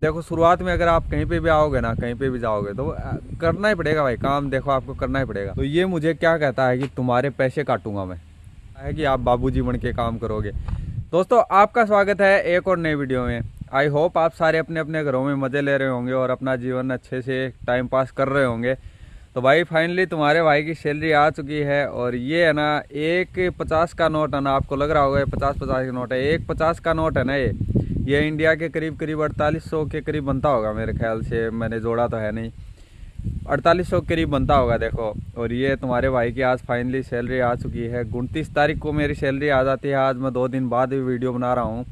देखो शुरुआत में अगर आप कहीं पे भी आओगे ना, कहीं पे भी जाओगे तो करना ही पड़ेगा भाई काम, देखो आपको करना ही पड़ेगा। तो ये मुझे क्या कहता है कि तुम्हारे पैसे काटूंगा मैं, है कि आप बाबूजी बन के काम करोगे। दोस्तों आपका स्वागत है एक और नई वीडियो में। आई होप आप सारे अपने अपने घरों में मज़े ले रहे होंगे और अपना जीवन अच्छे से टाइम पास कर रहे होंगे। तो भाई फाइनली तुम्हारे भाई की सैलरी आ चुकी है और ये है ना एक 50 का नोट है ना, आपको लग रहा होगा ये 50-50 का नोट है। एक 50 का नोट है ना, ये इंडिया के करीब करीब 4800 के करीब बनता होगा मेरे ख्याल से, मैंने जोड़ा तो है नहीं, 4800 के करीब बनता होगा देखो। और ये तुम्हारे भाई की आज फाइनली सैलरी आ चुकी है। 29 तारीख को मेरी सैलरी आ जाती है। आज मैं 2 दिन बाद भी वीडियो बना रहा हूँ।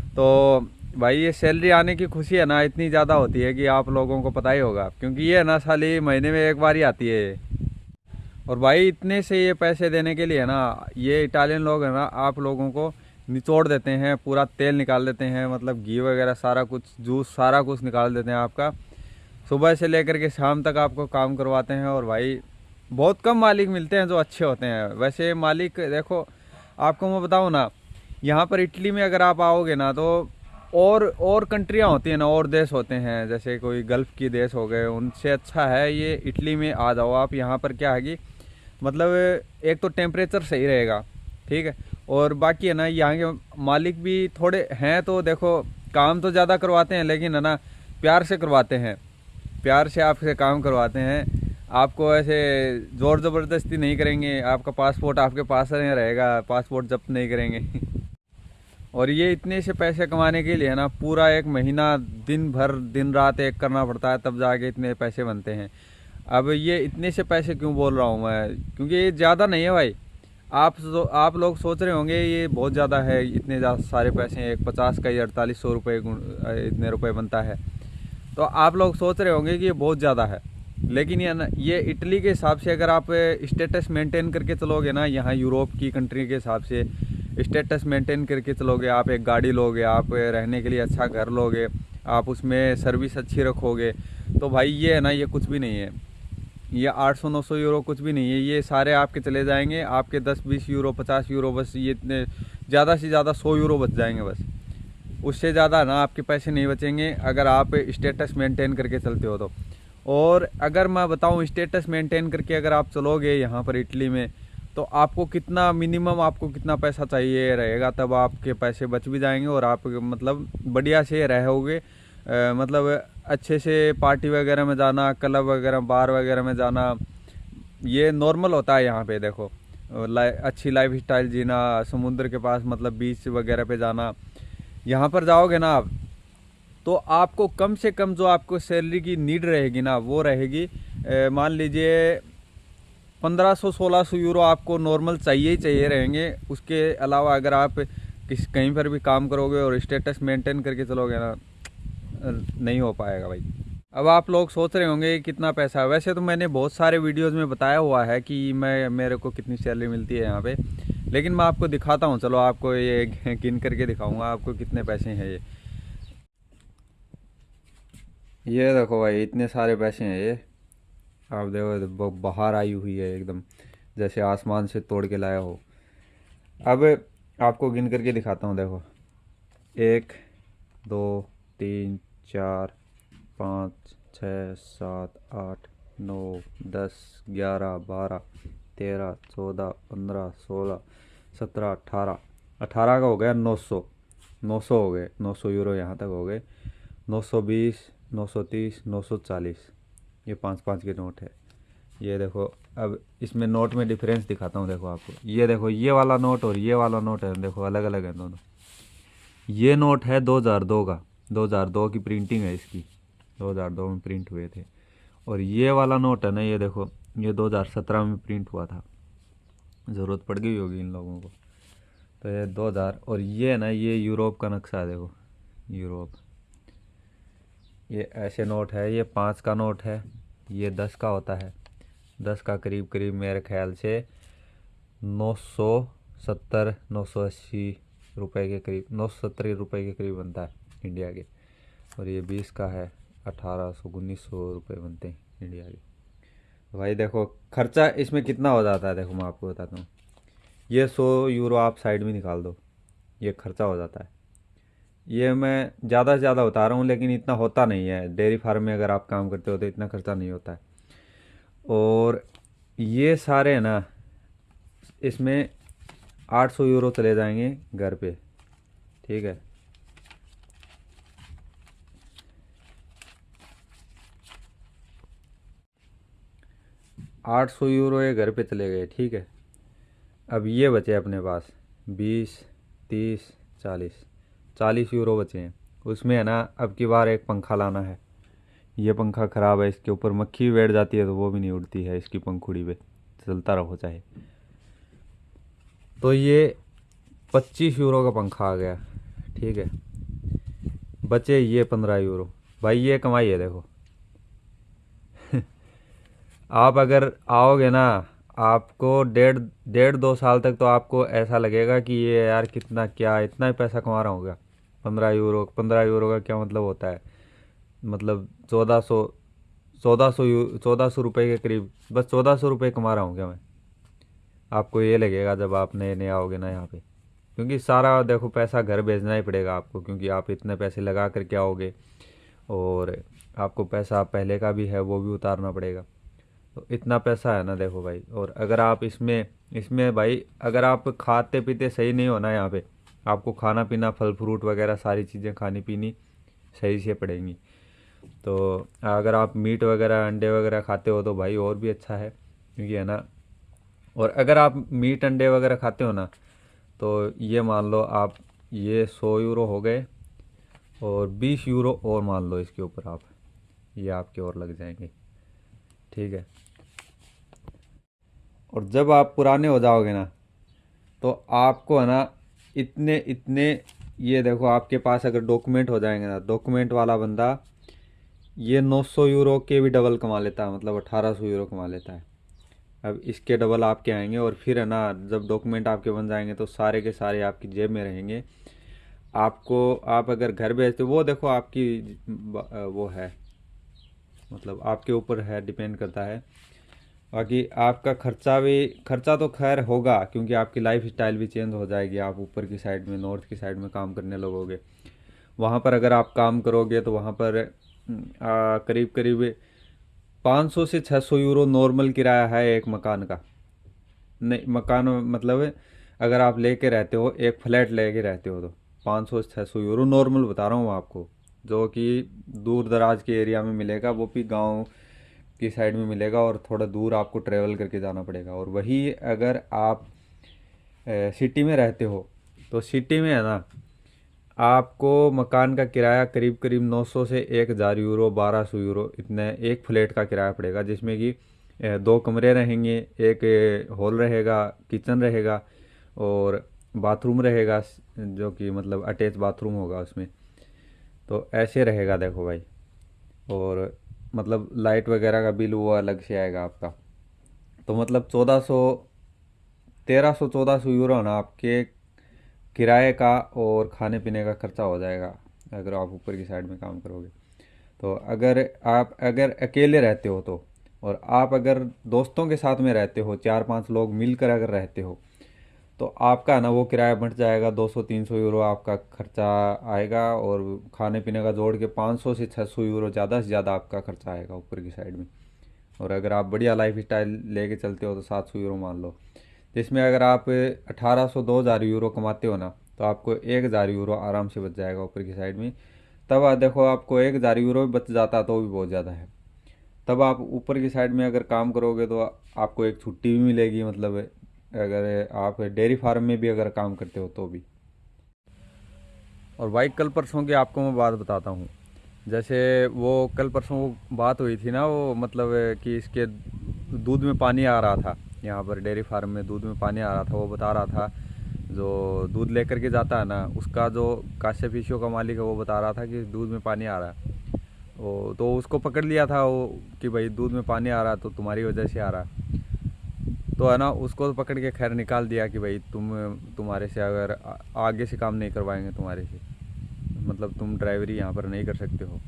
तो भाई ये सैलरी आने की खुशी है ना इतनी ज़्यादा होती है कि आप लोगों को पता ही होगा, क्योंकि ये है ना साली महीने में एक बार ही आती है। और भाई इतने से ये पैसे देने के लिए ना ये इटालियन लोग है ना आप लोगों को निचोड़ देते हैं, पूरा तेल निकाल देते हैं, मतलब घी वगैरह सारा कुछ, जूस सारा कुछ निकाल देते हैं आपका। सुबह से लेकर के शाम तक आपको काम करवाते हैं। और भाई बहुत कम मालिक मिलते हैं जो अच्छे होते हैं। वैसे मालिक देखो, आपको मैं बताऊँ ना, यहाँ पर इटली में अगर आप आओगे ना तो और कंट्रियाँ होती हैं ना, और देश होते हैं, जैसे कोई गल्फ़ की देश हो गए, उनसे अच्छा है ये इटली में आ जाओ आप। यहाँ पर क्या है कि मतलब एक तो टेम्परेचर सही रहेगा, ठीक है, और बाकी है ना यहाँ के मालिक भी थोड़े हैं, तो देखो काम तो ज़्यादा करवाते हैं लेकिन है ना प्यार से करवाते हैं, प्यार से आपसे काम करवाते हैं। आपको ऐसे ज़ोर ज़बरदस्ती नहीं करेंगे, आपका पासपोर्ट आपके पास रहेगा, पासपोर्ट जब्त नहीं करेंगे। और ये इतने से पैसे कमाने के लिए ना पूरा एक महीना दिन भर दिन रात एक करना पड़ता है, तब जाके इतने पैसे बनते हैं। अब ये इतने से पैसे क्यों बोल रहा हूँ मैं, क्योंकि ये ज़्यादा नहीं है भाई। आप लोग सोच रहे होंगे ये बहुत ज़्यादा है, इतने ज़्यादा सारे पैसे हैं, एक 50 का ही 4800 रुपये इतने रुपए बनता है। तो आप लोग सोच रहे होंगे कि ये बहुत ज़्यादा है, लेकिन ये इटली के हिसाब से अगर आप स्टेटस मेंटेन करके चलोगे ना, यहाँ यूरोप की कंट्री के हिसाब से स्टेटस मेंटेन करके चलोगे, आप एक गाड़ी लोगे, आप रहने के लिए अच्छा घर लोगे, आप उसमें सर्विस अच्छी रखोगे, तो भाई ये है ना ये कुछ भी नहीं है। ये 800-900 यूरो कुछ भी नहीं है, ये सारे आपके चले जाएंगे, आपके 10-20 यूरो 50 यूरो बस, ये इतने ज़्यादा से ज़्यादा 100 यूरो बच जाएंगे बस। उससे ज़्यादा ना आपके पैसे नहीं बचेंगे अगर आप स्टेटस मेंटेन करके चलते हो तो। और अगर मैं बताऊं स्टेटस मेंटेन करके अगर आप चलोगे यहाँ पर इटली में, तो आपको कितना मिनिमम आपको कितना पैसा चाहिए रहेगा, तब आपके पैसे बच भी जाएंगे और आप मतलब बढ़िया से रहोगे। मतलब अच्छे से पार्टी वगैरह में जाना, क्लब वगैरह बार वगैरह में जाना, ये नॉर्मल होता है यहाँ पे देखो। अच्छी लाइफ स्टाइल जीना, समुद्र के पास मतलब बीच वगैरह पे जाना, यहाँ पर जाओगे ना आप, तो आपको कम से कम जो आपको सैलरी की नीड रहेगी ना वो रहेगी, मान लीजिए 1500-1600 यूरो आपको नॉर्मल चाहिए ही चाहिए रहेंगे। उसके अलावा अगर आप कहीं पर भी काम करोगे और स्टेटस मेंटेन करके चलोगे ना, नहीं हो पाएगा भाई। अब आप लोग सोच रहे होंगे कितना पैसा है, वैसे तो मैंने बहुत सारे वीडियोस में बताया हुआ है कि मेरे को कितनी सैलरी मिलती है यहाँ पे, लेकिन मैं आपको दिखाता हूँ, चलो आपको ये गिन करके दिखाऊंगा आपको कितने पैसे हैं ये देखो भाई इतने सारे पैसे हैं ये। आप देखो बाहर आई हुई है एकदम, जैसे आसमान से तोड़ के लाया हो। अब आपको गिन करके दिखाता हूँ देखो, 1 2 3 4 5 6 7 8 9 10 11 12 13 14 15 16 17 18 का हो गया 900। 900 हो गए, 900 यूरो यहाँ तक हो गए। 920, 930, 940, ये 5-5 के नोट है। ये देखो, अब इसमें नोट में डिफरेंस दिखाता हूँ देखो आपको। ये देखो ये वाला नोट और ये वाला नोट है, देखो अलग अलग है दोनों। ये नोट है 2002 का, 2002 की प्रिंटिंग है इसकी, 2002 में प्रिंट हुए थे। और ये वाला नोट है ना, ये देखो ये 2017 में प्रिंट हुआ था, ज़रूरत पड़ गई होगी इन लोगों को। तो ये 2000, और ये है ना ये यूरोप का नक्शा है देखो, यूरोप। ये ऐसे नोट है, ये 5 का नोट है, ये 10 का होता है। 10 का करीब करीब मेरे ख्याल से 970-980 रुपए के करीब, 970 रुपए के करीब बनता है इंडिया के। और ये 20 का है, 1800-1900 रुपये बनते हैं इंडिया के। तो भाई देखो खर्चा इसमें कितना हो जाता है, देखो मैं आपको बताता हूँ। ये 100 यूरो आप साइड में निकाल दो, ये खर्चा हो जाता है। ये मैं ज़्यादा से ज़्यादा बता रहा हूँ, लेकिन इतना होता नहीं है। डेयरी फार्म में अगर आप काम करते हो तो इतना खर्चा नहीं होता है। और ये सारे है ना, इसमें 800 यूरो चले जाएंगे घर पे, ठीक है। 800 यूरो ये घर पे चले गए, ठीक है। अब ये बचे अपने पास 20, 30, 40, 40 यूरो बचे हैं। उसमें है ना, अब की बार एक पंखा लाना है। ये पंखा ख़राब है, इसके ऊपर मक्खी भी बैठ जाती है तो वो भी नहीं उड़ती है इसकी पंखुड़ी पे, चलता रहो चाहे। तो ये 25 यूरो का पंखा आ गया, ठीक है। बचे ये 15 यूरो। भाई ये कमाई है देखो। आप अगर आओगे ना, आपको डेढ़ डेढ़ 2 साल तक तो आपको ऐसा लगेगा कि ये यार कितना, क्या इतना ही पैसा कमा रहा होगा। 15 यूरो, 15 यूरो का क्या मतलब होता है, मतलब 1400, 1400 रुपये के करीब, बस 1400 रुपये कमा रहा हूँ क्या मैं। आपको ये लगेगा जब आप नए नए आओगे ना यहाँ पे, क्योंकि सारा देखो पैसा घर भेजना ही पड़ेगा आपको, क्योंकि आप इतने पैसे लगा करके आओगे। और आपको पैसा पहले का भी है वो भी उतारना पड़ेगा। तो इतना पैसा है ना देखो भाई। और अगर आप इसमें इसमें भाई अगर आप खाते पीते सही नहीं हो ना यहाँ पे, आपको खाना पीना फल फ्रूट वगैरह सारी चीज़ें खानी पीनी सही से पड़ेंगी। तो अगर आप मीट वगैरह अंडे वगैरह खाते हो तो भाई और भी अच्छा है, क्योंकि है ना। और अगर आप मीट अंडे वगैरह खाते हो ना, तो ये मान लो आप, ये 100 यूरो हो गए, और 20 यूरो और मान लो इसके ऊपर आप, ये आपके और लग जाएंगे, ठीक है। और जब आप पुराने हो जाओगे ना, तो आपको है ना इतने इतने, ये देखो आपके पास अगर डॉक्यूमेंट हो जाएंगे ना, डॉक्यूमेंट वाला बंदा ये 900 यूरो के भी डबल कमा लेता है, मतलब 1800 यूरो कमा लेता है। अब इसके डबल आपके आएंगे, और फिर है ना जब डॉक्यूमेंट आपके बन जाएंगे तो सारे के सारे आपकी जेब में रहेंगे। आपको, आप अगर घर भेजते हो वो देखो आपकी वो है, मतलब आपके ऊपर है, डिपेंड करता है। बाकी आपका खर्चा भी, खर्चा तो खैर होगा, क्योंकि आपकी लाइफ स्टाइल भी चेंज हो जाएगी। आप ऊपर की साइड में, नॉर्थ की साइड में काम करने लगोगे। वहाँ पर अगर आप काम करोगे तो वहाँ पर करीब करीब 500 से 600 यूरो नॉर्मल किराया है एक मकान का। नहीं, मकान मतलब अगर आप लेके रहते हो, एक फ्लैट लेके रहते हो, तो 500 से 600 यूरो नॉर्मल बता रहा हूँ आपको। जो कि दूर दराज के एरिया में मिलेगा, वो भी गांव की साइड में मिलेगा, और थोड़ा दूर आपको ट्रेवल करके जाना पड़ेगा। और वही अगर आप सिटी में रहते हो, तो सिटी में है ना, आपको मकान का किराया करीब करीब 900 से 1000 यूरो, 1200 यूरो, इतने एक फ्लैट का किराया पड़ेगा, जिसमें कि 2 कमरे रहेंगे, एक हॉल रहेगा, किचन रहेगा, और बाथरूम रहेगा, जो कि मतलब अटैच बाथरूम होगा उसमें। तो ऐसे रहेगा देखो भाई। और मतलब लाइट वगैरह का बिल वो अलग से आएगा आपका। तो मतलब 1400, 1300, 1400 यूरो है ना आपके किराए का और खाने पीने का खर्चा हो जाएगा, अगर आप ऊपर की साइड में काम करोगे। तो अगर आप अगर अकेले रहते हो तो, और आप अगर दोस्तों के साथ में रहते हो, 4-5 लोग मिलकर अगर रहते हो, तो आपका ना वो किराया बढ़ जाएगा, 200-300 यूरो आपका खर्चा आएगा। और खाने पीने का जोड़ के 500 से 600 यूरो ज़्यादा से ज़्यादा आपका खर्चा आएगा ऊपर की साइड में। और अगर आप बढ़िया लाइफ स्टाइल लेके चलते हो तो 700 यूरो मान लो। जिसमें अगर आप 1800, 2000 यूरो कमाते हो ना, तो आपको 1000 यूरो आराम से बच जाएगा ऊपर की साइड में। तब आप देखो, आपको 1000 यूरो भी बच जाता तो भी बहुत ज़्यादा है। तब आप ऊपर की साइड में अगर काम करोगे तो आपको एक छुट्टी भी मिलेगी, मतलब अगर आप डेयरी फार्म में भी अगर काम करते हो तो भी। और भाई कल परसों की आपको मैं बात बताता हूँ। जैसे वो कल परसों वो बात हुई थी ना, वो मतलब कि इसके दूध में पानी आ रहा था, यहाँ पर डेयरी फार्म में दूध में पानी आ रहा था। वो बता रहा था, जो दूध लेकर के जाता है ना, उसका जो काश्य फिशियों का मालिक है, वो बता रहा था कि दूध में पानी आ रहा है। वो तो उसको पकड़ लिया था वो, कि भाई दूध में पानी आ रहा है तो तुम्हारी वजह से आ रहा है। तो है ना, उसको तो पकड़ के खैर निकाल दिया कि भाई तुम्हारे से अगर आगे से काम नहीं करवाएंगे तुम्हारे से, मतलब तुम ड्राइवरी यहाँ पर नहीं कर सकते हो।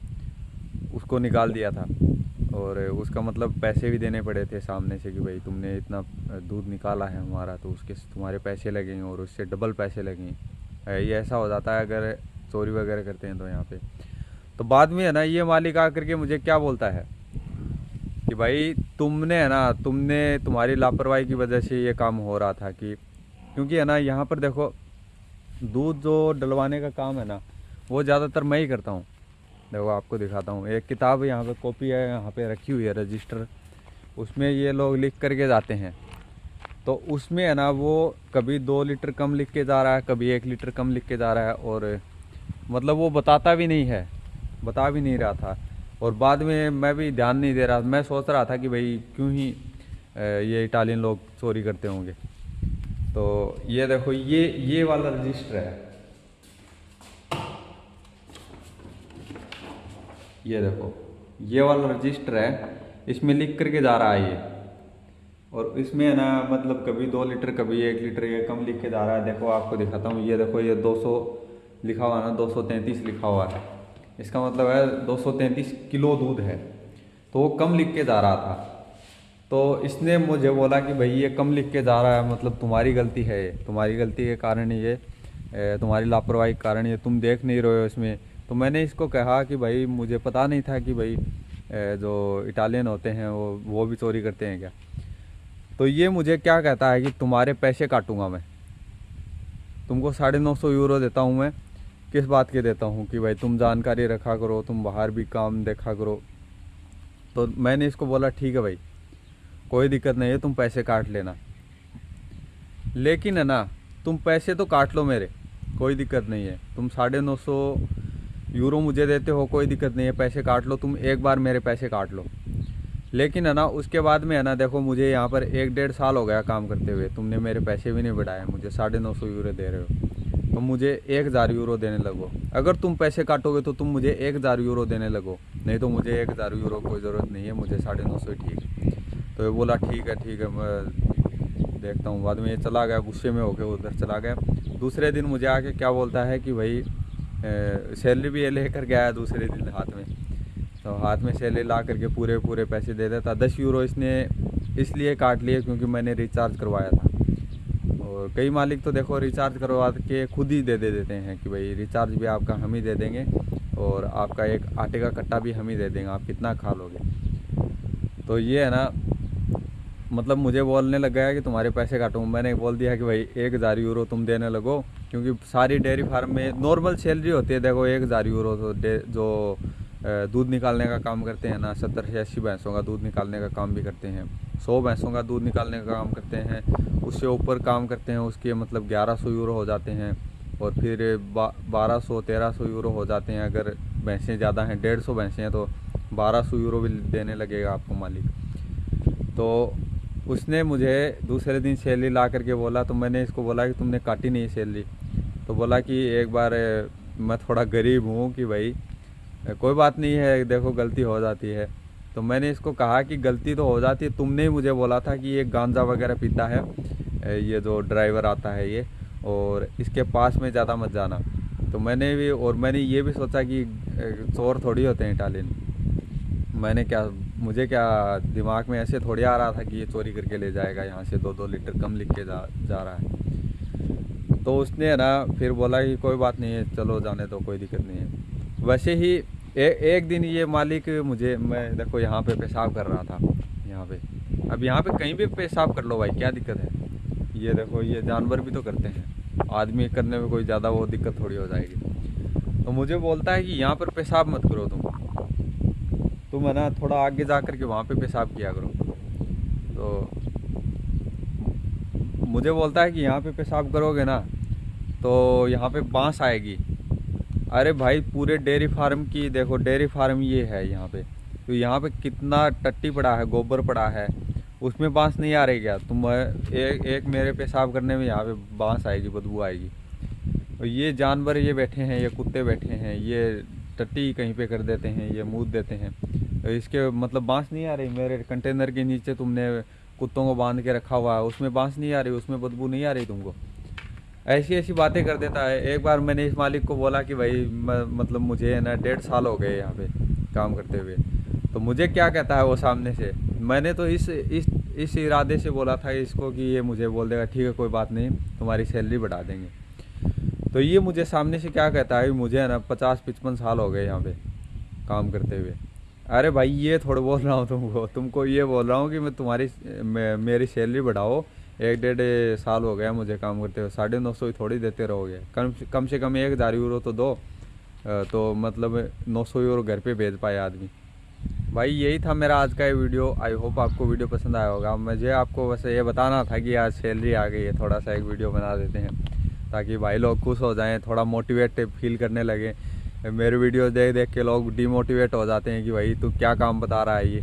उसको निकाल दिया था। और उसका मतलब पैसे भी देने पड़े थे सामने से, कि भाई तुमने इतना दूध निकाला है हमारा, तो उसके तुम्हारे पैसे लगेंगे और उससे डबल पैसे लगेंगे। ये ऐसा हो जाता है अगर चोरी वगैरह करते हैं तो यहाँ पे। तो बाद में है ना ये मालिक आकर के मुझे क्या बोलता है कि भाई तुमने है ना तुम्हारी लापरवाही की वजह से ये काम हो रहा था। कि क्योंकि है ना यहाँ पर देखो दूध जो डलवाने का काम है ना वो ज़्यादातर मैं ही करता हूँ। देखो आपको दिखाता हूँ, एक किताब यहाँ पे कॉपी है, यहाँ पे रखी हुई है रजिस्टर, उसमें ये लोग लिख करके जाते हैं। तो उसमें है ना वो कभी 2 लीटर कम लिख के जा रहा है, कभी 1 लीटर कम लिख के जा रहा है, और मतलब वो बताता भी नहीं है, बता भी नहीं रहा था। और बाद में मैं भी ध्यान नहीं दे रहा, मैं सोच रहा था कि भाई क्यों ही ये इटालियन लोग चोरी करते होंगे। तो ये देखो ये वाला रजिस्टर है, ये देखो ये वाला रजिस्टर है, इसमें लिख करके जा रहा है ये। और इसमें है ना मतलब कभी 2 लीटर कभी 1 लीटर ये कम लिख के जा रहा है। देखो आपको दिखाता हूँ, ये देखो ये 200 लिखा हुआ है ना, 233 लिखा हुआ है, इसका मतलब है 233 किलो दूध है। तो वो कम लिख के जा रहा था। तो इसने मुझे बोला कि भाई ये कम लिख के जा रहा है, मतलब तुम्हारी गलती है, ये तुम्हारी गलती के कारण ये तुम्हारी लापरवाही के कारण ये तुम देख नहीं रहे हो इसमें। तो मैंने इसको कहा कि भाई मुझे पता नहीं था कि भाई जो इटालियन होते हैं वो भी चोरी करते हैं क्या। तो ये मुझे क्या कहता है कि तुम्हारे पैसे काटूंगा मैं, तुमको 950 यूरो देता हूँ मैं। किस बात के देता हूँ कि भाई तुम जानकारी रखा करो, तुम बाहर भी काम देखा करो। तो मैंने इसको बोला ठीक है भाई कोई दिक्कत नहीं है, तुम पैसे काट लेना, लेकिन है ना तुम पैसे तो काट लो मेरे, कोई दिक्कत नहीं है। तुम 950 यूरो मुझे देते हो, कोई दिक्कत नहीं है, पैसे काट लो, तुम एक बार मेरे पैसे काट लो। लेकिन है ना उसके बाद में है ना देखो मुझे यहाँ पर 1-1.5 साल हो गया काम करते हुए, तुमने मेरे पैसे भी नहीं बढ़ाए, मुझे 950 यूरो दे रहे हो, तो मुझे 1000 यूरो देने लगो। अगर तुम पैसे काटोगे तो तुम मुझे 1000 यूरो देने लगो, नहीं तो मुझे 1000 यूरो कोई ज़रूरत नहीं है, मुझे 950 ठीक। तो ये बोला ठीक है मैं देखता हूँ। बाद में ये चला गया, गुस्से में होकर उधर चला गया। दूसरे दिन मुझे आके क्या बोलता है कि भाई सैलरी भी ये लेकर गया है दूसरे दिन हाथ में। तो हाथ में सैलरी ला करके पूरे पैसे दे देता। 10 यूरो इसने इसलिए काट लिए क्योंकि मैंने रिचार्ज करवाया था। और कई मालिक तो देखो रिचार्ज करवा के खुद ही दे देते हैं कि भाई रिचार्ज भी आपका हम ही दे देंगे और आपका एक आटे का कट्टा भी हम ही दे देंगे, आप कितना खा लोगे। तो ये है ना मतलब मुझे बोलने लग गया कि तुम्हारे पैसे काटूँ। मैंने बोल दिया कि भाई 1000 यूरो तुम देने लगो, क्योंकि सारी डेयरी फार्म में नॉर्मल सैलरी होती है। देखो 1000 यूरो तो जो दूध निकालने का काम करते हैं ना, 70 से 80 भैंसों का दूध निकालने का काम भी करते हैं, 100 भैंसों का दूध निकालने का काम करते हैं, उससे ऊपर काम करते हैं, उसके मतलब 1100 यूरो हो जाते हैं। और फिर 1200-1300 यूरो हो जाते हैं। अगर भैंसें ज़्यादा हैं, 150 भैंसें हैं तो 1200 यूरो भी देने लगेगा आपको मालिक। तो उसने मुझे दूसरे दिन सैलरी ला करके बोला, तो मैंने इसको बोला कि तुमने काटी नहीं सैलरी। तो बोला कि एक बार मैं थोड़ा गरीब हूँ कि भाई कोई बात नहीं है, देखो गलती हो जाती है। तो मैंने इसको कहा कि गलती तो हो जाती है, तुमने ही मुझे बोला था कि ये गांजा वगैरह पीता है, ये जो ड्राइवर आता है ये, और इसके पास में ज़्यादा मत जाना। तो मैंने ये भी सोचा कि चोर थोड़ी होते हैं इटालियन। मुझे क्या दिमाग में ऐसे थोड़ी आ रहा था कि ये चोरी करके ले जाएगा, यहाँ से 2-2 लीटर कम लिख के जा रहा है। तो उसने ना फिर बोला कि कोई बात नहीं है, चलो जाने दो, कोई दिक्कत नहीं है। वैसे ही एक दिन ये मालिक मैं देखो यहाँ पे पेशाब कर रहा था, यहाँ पे। अब यहाँ पे कहीं भी पेशाब कर लो भाई, क्या दिक्कत है। ये देखो ये जानवर भी तो करते हैं, आदमी करने में कोई ज़्यादा वो दिक्कत थोड़ी हो जाएगी। तो मुझे बोलता है कि यहाँ पर पेशाब मत करो तुम है ना थोड़ा आगे जा कर के वहाँ पे पेशाब किया करो। तो मुझे बोलता है कि यहाँ पे पेशाब करोगे ना तो यहाँ पे बांस आएगी। अरे भाई पूरे डेयरी फार्म की देखो, डेयरी फार्म ये है यहाँ पे, तो यहाँ पे कितना टट्टी पड़ा है, गोबर पड़ा है, उसमें बांस नहीं आ रही क्या। तुम एक मेरे पेशाब करने में यहाँ पे बांस आएगी, बदबू आएगी। और ये जानवर ये बैठे हैं, ये कुत्ते बैठे हैं, ये टट्टी कहीं पे कर देते हैं, ये मूत देते हैं। तो इसके मतलब बांस नहीं आ रही। मेरे कंटेनर के नीचे तुमने कुत्तों को बांध के रखा हुआ है, उसमें बांस नहीं आ रही, उसमें बदबू नहीं आ रही तुमको। ऐसी ऐसी बातें कर देता है। एक बार मैंने इस मालिक को बोला कि भाई मतलब मुझे ना 1.5 साल हो गए यहाँ पे काम करते हुए। तो मुझे क्या कहता है वो सामने से, मैंने तो इस इरादे से बोला था इसको कि ये मुझे बोल देगा ठीक है कोई बात नहीं, तुम्हारी सैलरी बढ़ा देंगे। तो ये मुझे सामने से क्या कहता है, मुझे है ना 50-55 साल हो गए यहाँ पे काम करते हुए। अरे भाई ये थोड़ा बोल रहा हूँ तुमको ये बोल रहा हूँ कि मेरी सैलरी बढ़ाओ। 1-1.5 साल हो गया मुझे काम करते हुए, 950 ही थोड़ी देते रहोगे। कम से कम 1000 यूरो तो दो, तो मतलब 900 यूरो घर पे भेज पाए आदमी। भाई यही था मेरा आज का ये वीडियो। आई होप आपको वीडियो पसंद आया होगा। मुझे आपको बस ये बताना था कि आज सैलरी आ गई है, थोड़ा सा एक वीडियो बना देते हैं ताकि भाई लोग खुश हो जाएं, थोड़ा मोटिवेट फील करने लगे। मेरे वीडियो देख देख के लोग डिमोटिवेट हो जाते हैं कि भाई तू क्या काम बता रहा है ये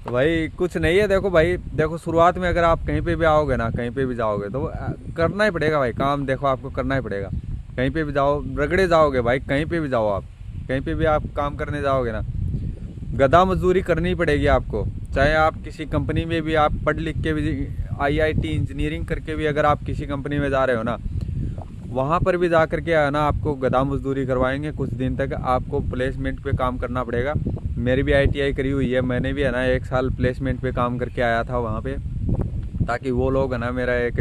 तो भाई कुछ नहीं है। देखो भाई, देखो शुरुआत में अगर आप कहीं पे भी आओगे ना, कहीं पे भी जाओगे तो करना ही पड़ेगा भाई काम। देखो आपको करना ही पड़ेगा, कहीं पे भी जाओ, रगड़े जाओगे भाई, कहीं पे भी जाओ आप, कहीं पे भी आप काम करने जाओगे ना, गधा मजदूरी करनी पड़ेगी आपको। चाहे आप किसी कंपनी में भी आप पढ़ लिख के भी, IIT इंजीनियरिंग करके भी अगर आप किसी कंपनी में जा रहे हो ना, वहाँ पर भी जा करके है ना आपको गधा मजदूरी करवाएंगे। कुछ दिन तक आपको प्लेसमेंट पे काम करना पड़ेगा। मेरी भी ITI करी हुई है, मैंने भी है ना 1 साल प्लेसमेंट पे काम करके आया था वहाँ पे, ताकि वो लोग है ना मेरा एक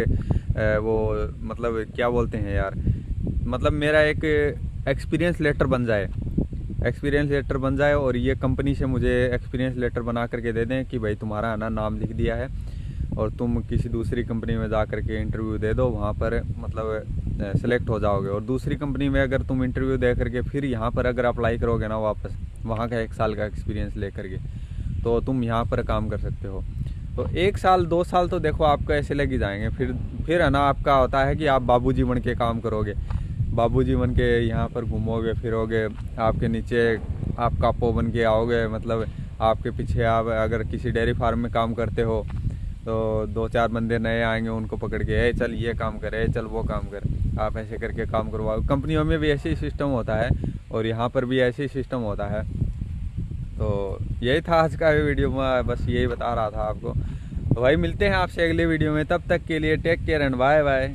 वो मतलब क्या बोलते हैं यार, मतलब मेरा एक एक्सपीरियंस लेटर बन जाए, एक्सपीरियंस लेटर बन जाए। और ये कंपनी से मुझे एक्सपीरियंस लेटर बना करके दे दें कि भाई तुम्हारा है ना नाम लिख दिया है और तुम किसी दूसरी कंपनी में जा करके इंटरव्यू दे दो, वहाँ पर मतलब सेलेक्ट हो जाओगे। और दूसरी कंपनी में अगर तुम इंटरव्यू दे करके फिर यहाँ पर अगर अप्लाई करोगे ना वापस, वहाँ का 1 साल का एक्सपीरियंस ले करके, तो तुम यहाँ पर काम कर सकते हो। तो 1 साल 2 साल तो देखो आपको ऐसे लग ही जाएंगे। फिर है ना आपका होता है कि आप बाबूजी बन के काम करोगे, बाबूजी बन के यहाँ पर घूमोगे फिरोगे, आपके नीचे आप कापो बन के आओगे, मतलब आपके पीछे आप अगर किसी डेयरी फार्म में काम करते हो तो 2-4 बंदे नए आएंगे, उनको पकड़ के ए चल ये काम कर, ए चल वो काम कर, आप ऐसे करके काम करवाओ। कंपनियों में भी ऐसे ही सिस्टम होता है और यहाँ पर भी ऐसे ही सिस्टम होता है। तो यही था आज का वीडियो में, बस यही बता रहा था आपको। तो भाई मिलते हैं आपसे अगले वीडियो में, तब तक के लिए take care and bye bye.